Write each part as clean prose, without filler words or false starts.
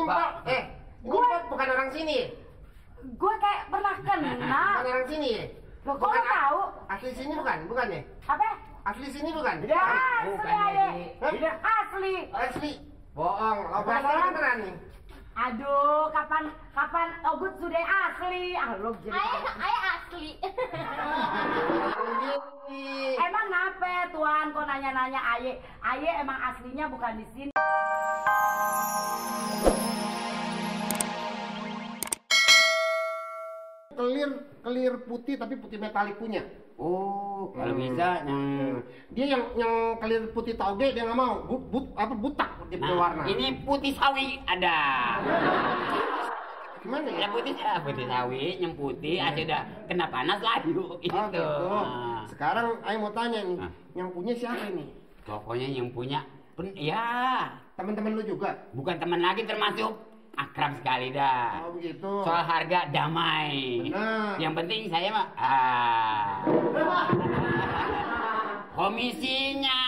Pak, gue bukan orang sini. Gue kayak pernah kenal. Bukan orang sini. Loh, kok lo tahu? Asli sini bukan ya? Apa? Asli sini bukan? Ya, asli aja. Asli. Asli. Bohong, lo beneran nih. Aduh, kapan Ogut sudah asli? Ah, lo jadi. Ayah asli. Emang kenapa Tuan kok nanya-nanya Aye? Aye emang aslinya bukan di sini. Kelir putih tapi putih metalik punya. Oh, kalau bisa Dia yang kelir putih toge dia nggak mau. Butak dia punya warna. Ini putih sawi ada. Gimana ya? Ya putih sawi, yang putih aja udah kena panas lah yuk gitu. Oh, gitu. Sekarang Ayo mau tanya nih, yang punya siapa ini? Pokoknya yang punya ya Teman-teman lu juga? bukan teman lagi, termasuk akrab sekali dah. Oh begitu. Soal harga damai. Benar. Yang penting saya mah komisinya.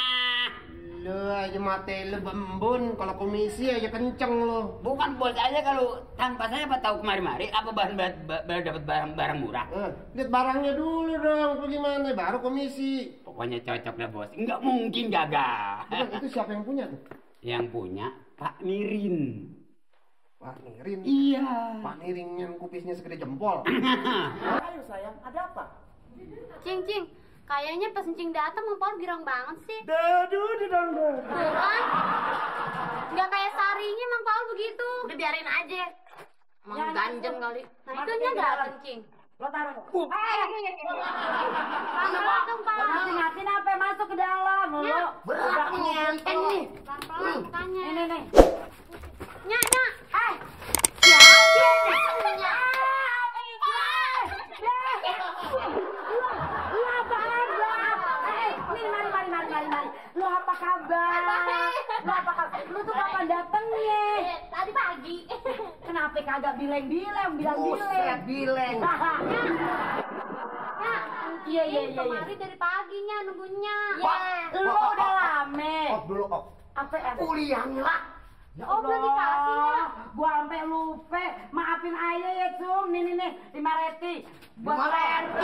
Lu aja mati lu bembun, kalau komisi aja kenceng lu. Bukan bos aja kalau tanpa saya apa tahu kemari-mari apa dapat barang murah. Lihat barangnya dulu dong, bagaimana baru komisi. Pokoknya cocok dah bos. Enggak mungkin gagal. Bukan, itu siapa yang punya tuh? Yang punya Pak Mirin. Pak Nirin. Iya. Pak Nirin yang kupisnya segede jempol. Ayo sayang, ada apa? Cing, kayaknya pas Cing datang Mang Paul girang banget sih. Tuh kan? Nggak kayak sarinya Mang Paul begitu. Udah biarin aja. Mang ganjen kali. Nah itu nya datang Cing. Lo taruh. Datang Pak. Ngatin apa masuk ke dalam lo? Berat ngenteng nih. Pelan-pelan makanya. Nih. Nyak. Mari. Lu apa kabar? Lu tuh kapan datengnya? Tadi pagi. Kenapa kagak bilang Buset, bileng? Ya, Iya. kemari dari paginya nunggunya. Lu udah lame. Dulu. Apa Kuliahnya lah. Ya Oh, belum dikasih ya? Gua sampai lupa. Maafin aja ya, Cung. Nih. 5 reti. Buat 500.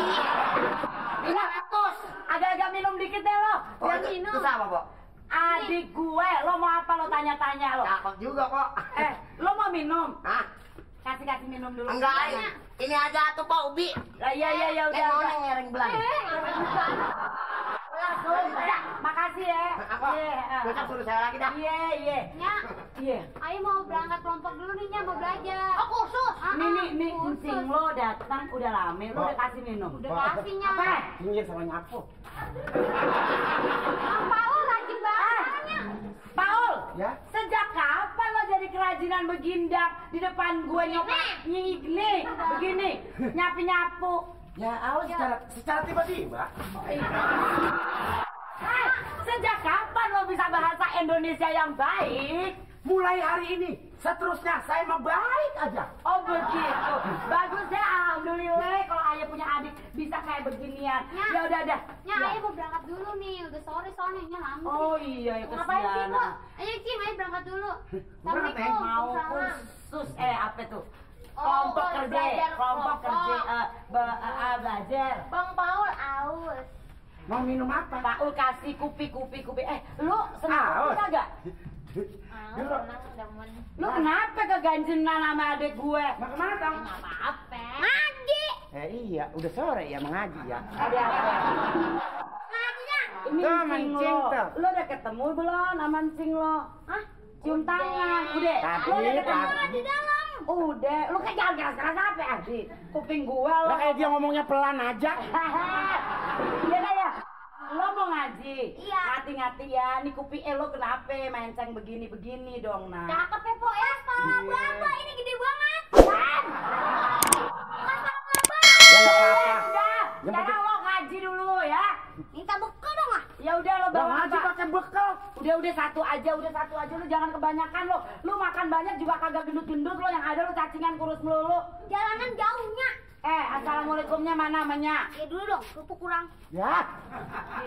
Agak-agak minum dikit deh lo. Yang minum. Itu apa, Bo? Adik gue, lo mau apa lo tanya-tanya lo? Cakep juga kok. Lo mau minum? Hah? Kasih minum dulu. Enggak, ini aja tuh Pak Ubi. Iya, udah. Mau ngereng belang. Udah, makasih ya. Apa? Besok suruh saya lagi dah. Iya. Nyak, Iya. Ayo mau berangkat kelompok dulu nih Nyak, mau belajar. Oh kursus? Nih, encing lo datang udah lame, lo udah kasih minum. Udah kasih Nyak. Apa? Pinggir sama nyapu. Mang Paul rajin banget Nyak. Paul, Ya? sejak kapan lo jadi kerajinan begindang di depan gue nih, begini, nyapu-nyapu. Ya, awal secara tiba-tiba. Sejak kapan lo bisa bahasa Indonesia yang baik? Mulai hari ini, seterusnya saya mau baik aja. Oh begitu, bagus ya, alhamdulillah kalau ayah punya adik bisa kayak beginian. Ya udah. Nyak, Ayo mau berangkat dulu nih, udah sore soalnya Nyak lama. Oh iya, ya Ngapain sih kesian. Bu? Ayo Cing, ayo berangkat dulu. Assalamualaikum. Mau Waalaikumsalam. kursus apa tuh? Kelompok kerja, belajar. Bang Paul aus. Mau minum apa? Paul kasih kupi. Lu senang kopi kagak? Senang demen. Lu kenapa keganjenan sama adik gue? Mau kemana, Tang? Nggak apa-apa. Ngaji. Iya, udah sore ya mengaji ya. Ada apa? Ngajinya. Ini Tuh, encing mancing lo. tuh. Lu udah ketemu belum sama encing lo? Hah? Cium tangan, udah. Tadi, Lu udah ketemu? Di dalam. Udah, lu kayak jangan keras-keras apa adik? Kuping gue lo. Lah kayak dia ngomongnya pelan aja. Ya. Lo mau ngaji? Iya. Ngati-ngati ya, nih kupi lo kenapa menceng begini dong, nah. Cakep ya Po ya. Salah berapa? Ini gede banget. Ya nggak apa-apa. Sekarang lo ngaji dulu ya. Minta bekal dong ah. Ya udah lo bawa Ngaji apa? pakai bekal. Udah satu aja lo jangan kebanyakan lo. Lo makan banyak juga kagak gendut-gendut lo, yang ada lo cacingan kurus melulu. Jalanan jauhnya. Assalamualaikumnya mana namanya? Ya dulu dong, kerupuk kurang. Ya.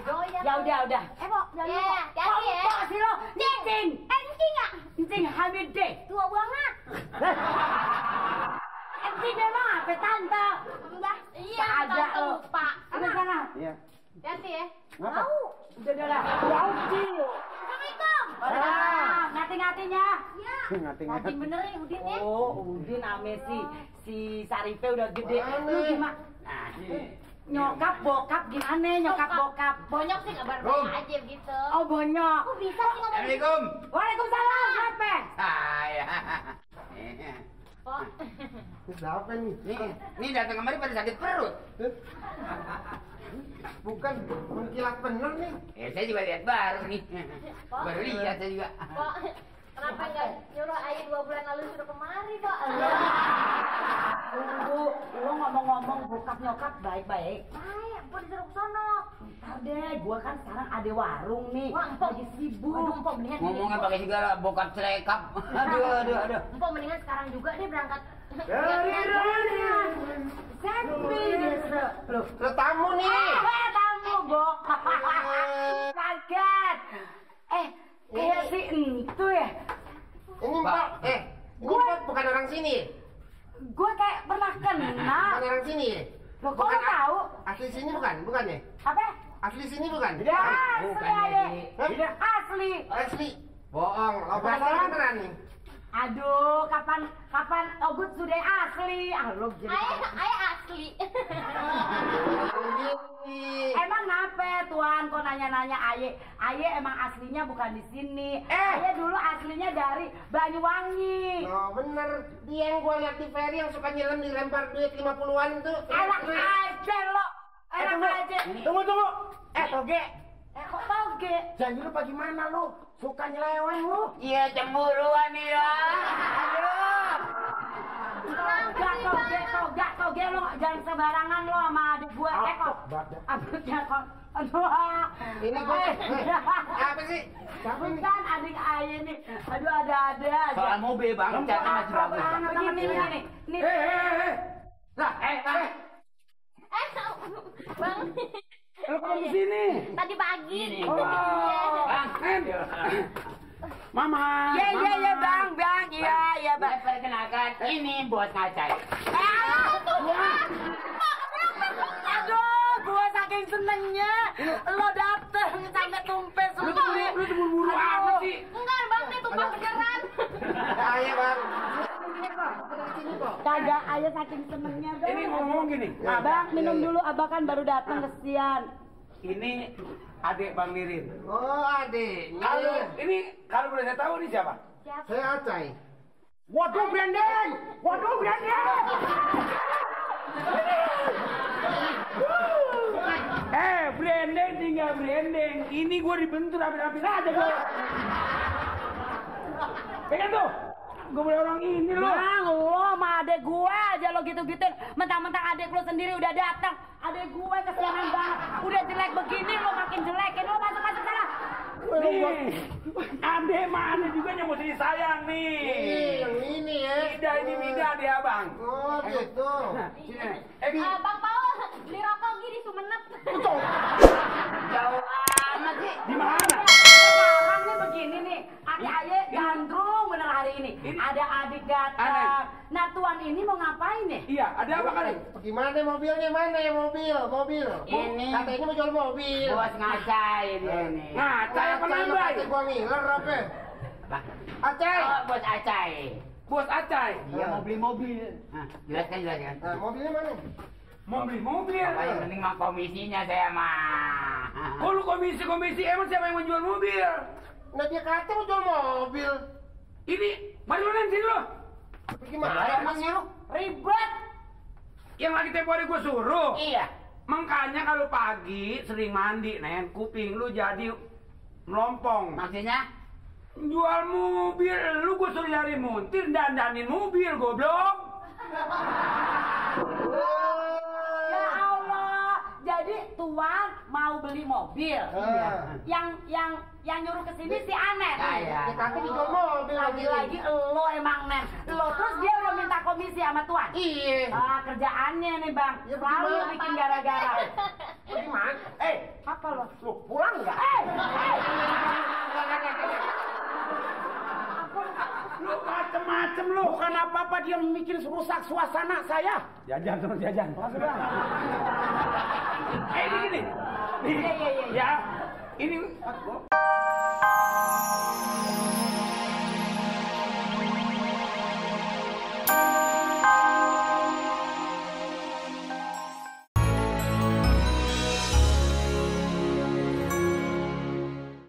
Doyan. Ya udah. Po, jalan dulu. Kok sih lo? Encing. Encing nggak? Encing Hamidah. Tua banget. Encing memang apa tante? Enggak. Iya, Ada tante lo. lupa. Udah sana. Iya. Hati ya. Ngapa? Udah lah. Wow, Cil. Assalamualaikum. Ngati-ngatinya. Iya. Ngati-ngati. Ngati bener ya Udin ya. Oh, Udin ame si Sarife udah gede. Lu gimana? Nah, Nyokap bokap gimana? Nyokap bokap. Bonyok sih kabar baik aja gitu. Oh, bonyok. Kok bisa sih ngomong Assalamualaikum. Waalaikumsalam, siapa? Saya. kok? Siapa nih? Nih datang kemari pada sakit perut. Bukan mengkilat bener nih. Saya juga lihat baru nih. Baru lihat saya juga. Kok kenapa enggak nyuruh Ayu 2 bulan lalu suruh kemari, Kok? Tunggu, lo ngomong-ngomong bokap nyokap baik-baik. Baik, gua disuruh ke sono. Ntar deh, gua kan sekarang ada warung nih. Wah, Empok Lagi sibuk. Waduh, Empok mendingan gini. Ngomongnya pakai segala bokap celekap. Aduh. Empok mendingan sekarang juga deh berangkat. Sepi desa. Loh, Lo tamu nih. tamu, Bok. Kaget. Kayak si itu ya. Ini Mbak, ini Mbak bukan orang sini. Gua kayak pernah kenal. Bukan orang sini. Loh, kok lo tahu? Asli sini bukan ya? Apa? Asli sini bukan? Ya, asli Bukan, aja. Dedi. Asli. Asli. Bohong, lo berarti beneran nih. Aduh, kapan Ogut sudah asli? Ah, lo jadi. Ayah asli. Emang kenapa Tuan kok nanya-nanya Aye? Aye emang aslinya bukan di sini. Aye dulu aslinya dari Banyuwangi. Oh bener, dia yang gua lihat di ferry yang suka nyelam dilempar duit 50-an tuh. Enak aja lo. Enak aja. Tunggu. Toge. Kok toge? Janji lu bagaimana lu? Suka nyeleweng lu? Iya cemburuan nih ya. Toge lo jangan sembarangan lo sama adik gua. Kok abisnya kok. Aduh. Ini gua apa sih? Siapa ini? Kan adik Aye nih. Aduh ada-ada aja. Soal mobil bang, catnya masih bagus. Begini. Nih. Lah, Bang. lu kok di sini? Tadi pagi. Bang, Mama. Iya bang. Iya bang. saya perkenalkan ini buat ngacai. Aduh, gua saking senengnya lo dateng sampai tumpes semua. Lu buru-buru amat sih. Enggak, Bang, ini tumpah beneran. Ayo, Bang. Kagak, ayah saking senengnya bang. Ini ngomong gini, Bang, minum dulu, abah kan baru datang kesian. ini adik Bang Nirin. Oh, adiknya. Kalau boleh saya tahu ini siapa? Saya Acai. Waduh Brandon. Brandon tinggal Brandon. Ini gue dibentur hampir aja gue. Pegang tuh. Gue boleh orang ini loh. Bang, lo sama adek gue aja lo gitu-gituin. Mentang-mentang adek lo sendiri udah datang. Adek gue kesianan banget. Udah jelek begini lo makin jelekin. Lo masuk sana. Nih, adek mana juga yang mesti disayang nih. Yang ini ya. Mida dia bang. Oh, gitu. Bi. Bang Paul, beli rokok gini Sumenep. Jauh amat sih. Di mana? Sekarang nih begini nih. Adik ayah gandrung bener hari ini. Ada adik datang. Nah Tuan ini mau ngapain nih? Iya, ada apa kali? Gimana mobilnya? Mana ya mobil? Ini. Katanya mau jual mobil. Buat ngacai dia nih. Ngacai apa Acai lu nambah? kata gua ngiler apa? Bang. Acai. Oh, buat acai. Bos Acai. Dia mau beli mobil. Nah, jelaskan. Nah, mobilnya mana? Mau beli mobil. Apa yang penting mah komisinya saya mah. Oh lu komisi, emang siapa yang menjual mobil? Nah, dia kata mau jual mobil. Ini, mari lu sini lo. Gimana emangnya lu? Ribet. Yang lagi tempo hari gue suruh. Iya. Makanya kalau pagi sering mandi, Nen, kuping lu jadi melompong. Maksudnya? Jual mobil, lu gue suruh nyari montir, dandanin mobil, goblok. Ya Allah. Jadi Tuan mau beli mobil. Yang nyuruh ke sini si Anet. Dia kata dijual mobil Lagi-lagi lo emang Nen. Lo terus dia udah minta komisi sama Tuan. Iya. Kerjaannya nih Bang. Ya, Selalu bagaimana? bikin gara-gara. Gimana? Apa lo? Lu pulang enggak? apa-apa dia bikin rusak suasana saya. Jajan terus jajan. Ini gini. Nih, ya. Ini